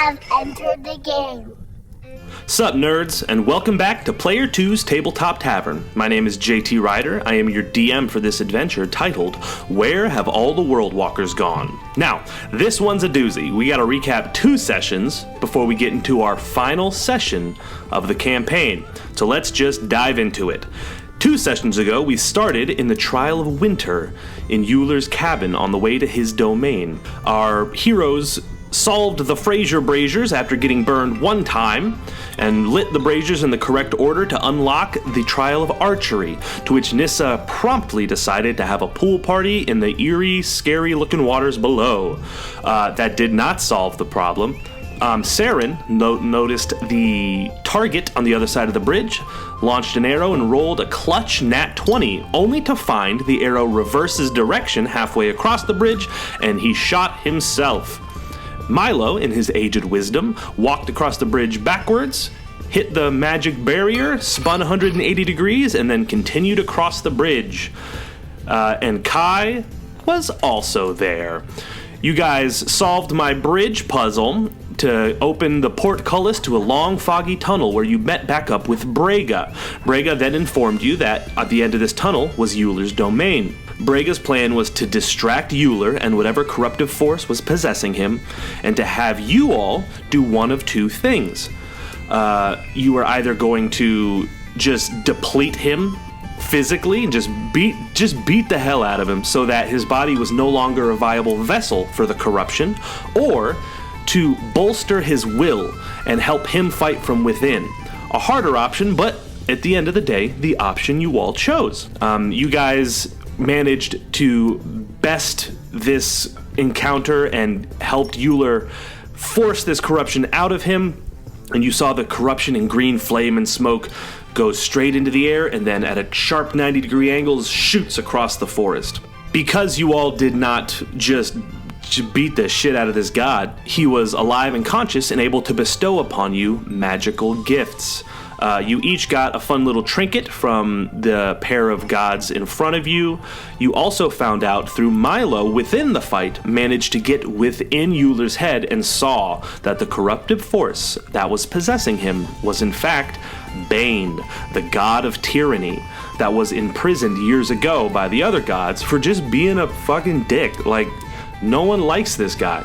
have entered the game. Sup nerds, and welcome back to Player 2's Tabletop Tavern. My name is JT Ryder. I am your DM for this adventure titled, Where Have All the World Walkers Gone? Now, this one's a doozy. We gotta recap 2 sessions before we get into our final session of the campaign. So let's just dive into it. 2 sessions ago, we started in the Trial of Winter in Euler's cabin on the way to his domain. Our heroes solved the Fraser braziers after getting burned one time, and lit the braziers in the correct order to unlock the Trial of Archery, to which Nissa promptly decided to have a pool party in the eerie, scary-looking waters below. That did not solve the problem. Saren noticed the target on the other side of the bridge, launched an arrow and rolled a clutch nat 20, only to find the arrow reverses direction halfway across the bridge, and he shot himself. Milo, in his aged wisdom, walked across the bridge backwards, hit the magic barrier, spun 180 degrees, and then continued across the bridge. And Kai was also there. You guys solved my bridge puzzle to open the portcullis to a long, foggy tunnel where you met back up with Brega. Brega then informed you that at the end of this tunnel was Euler's domain. Brega's plan was to distract Euler and whatever corruptive force was possessing him, and to have you all do one of 2 things. You were either going to just deplete him physically and just beat the hell out of him so that his body was no longer a viable vessel for the corruption, or to bolster his will and help him fight from within. A harder option, but at the end of the day, the option you all chose. You guys managed to best this encounter and helped Euler force this corruption out of him, and you saw the corruption in green flame and smoke go straight into the air and then at a sharp 90-degree angle shoots across the forest. Because you all did not just beat the shit out of this god, he was alive and conscious and able to bestow upon you magical gifts. You each got a fun little trinket from the pair of gods in front of you. You also found out through Milo within the fight, managed to get within Euler's head and saw that the corruptive force that was possessing him was in fact Bane, the god of tyranny, that was imprisoned years ago by the other gods for just being a fucking dick. Like, no one likes this guy.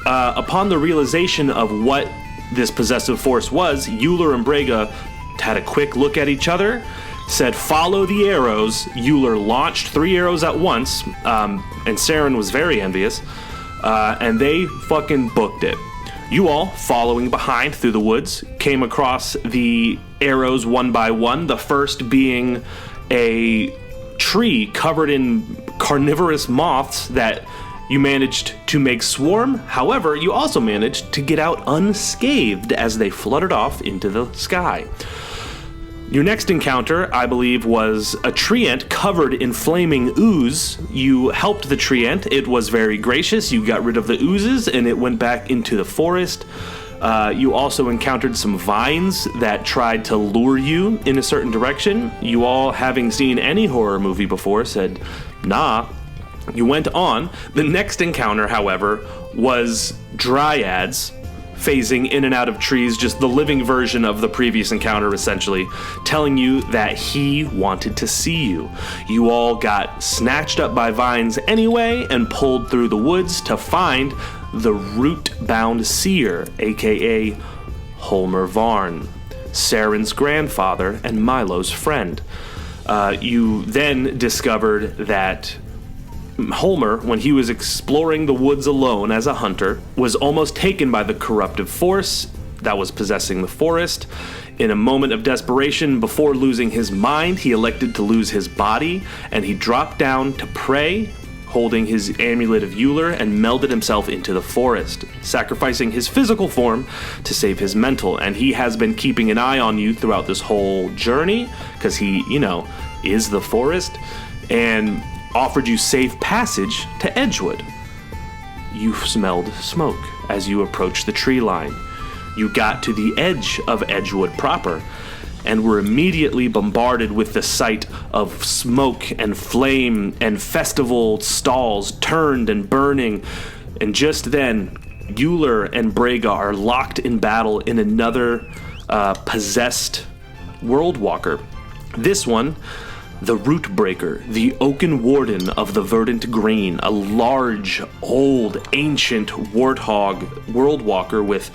Upon the realization of what this possessive force was, Euler and Brega had a quick look at each other, said follow the arrows. Euler launched 3 arrows at once, and Saren was very envious, and they fucking booked it. You all, following behind through the woods, came across the arrows one by one, the first being a tree covered in carnivorous moths that you managed to make swarm. However, you also managed to get out unscathed as they fluttered off into the sky. Your next encounter, I believe, was a treant covered in flaming ooze. You helped the treant. It was very gracious. You got rid of the oozes and it went back into the forest. You also encountered some vines that tried to lure you in a certain direction. You all, having seen any horror movie before, said, nah. You went on. The next encounter, however, was dryads phasing in and out of trees, just the living version of the previous encounter, essentially, telling you that he wanted to see you. You all got snatched up by vines anyway and pulled through the woods to find the root-bound seer, aka Holmer Varn, Saren's grandfather and Milo's friend. You then discovered that Holmer, when he was exploring the woods alone as a hunter, was almost taken by the corruptive force that was possessing the forest. In a moment of desperation, before losing his mind, he elected to lose his body, and he dropped down to pray, holding his amulet of Euler, and melded himself into the forest, sacrificing his physical form to save his mental. And he has been keeping an eye on you throughout this whole journey, because he, is the forest, and offered you safe passage to Edgewood. You smelled smoke as you approached the tree line. You got to the edge of Edgewood proper and were immediately bombarded with the sight of smoke and flame and festival stalls turned and burning. And just then, Euler and Braga are locked in battle in another possessed World Walker. This one, the Rootbreaker, the Oaken Warden of the Verdant Green, a large, old, ancient warthog World Walker with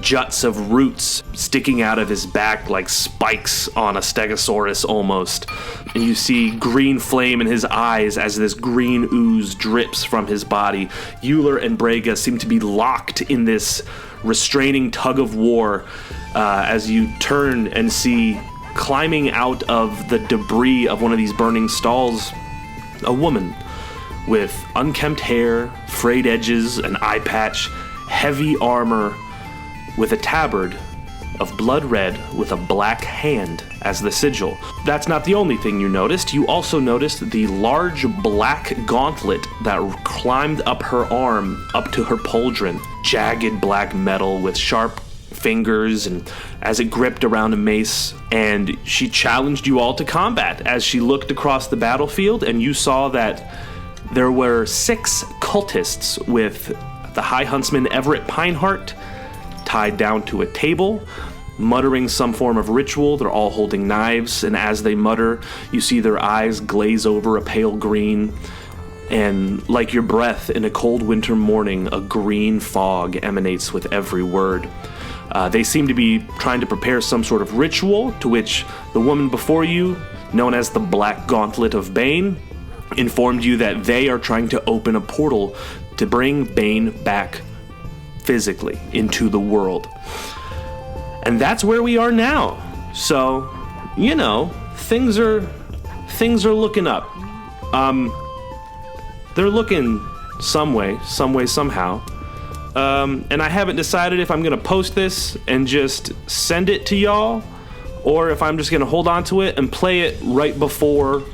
juts of roots sticking out of his back like spikes on a stegosaurus almost. And you see green flame in his eyes as this green ooze drips from his body. Euler and Braga seem to be locked in this restraining tug of war as you turn and see climbing out of the debris of one of these burning stalls a woman with unkempt hair, frayed edges, an eye patch, heavy armor, with a tabard of blood red with a black hand as the sigil. That's not the only thing you noticed. You also noticed the large black gauntlet that climbed up her arm, up to her pauldron. Jagged black metal with sharp fingers, and as it gripped around a mace. And she challenged you all to combat as she looked across the battlefield, and you saw that there were 6 cultists with the High Huntsman Everett Pineheart tied down to a table, muttering some form of ritual. They're all holding knives, and as they mutter, you see their eyes glaze over a pale green, and like your breath in a cold winter morning, a green fog emanates with every word. They seem to be trying to prepare some sort of ritual, to which the woman before you, known as the Black Gauntlet of Bane, informed you that they are trying to open a portal to bring Bane back physically into the world. And that's where we are now. So, you know, things are looking up. They're looking some way, somehow. And I haven't decided if I'm gonna post this and just send it to y'all, or if I'm just gonna hold on to it and play it right before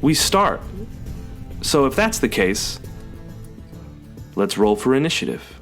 we start. So if that's the case, let's roll for initiative.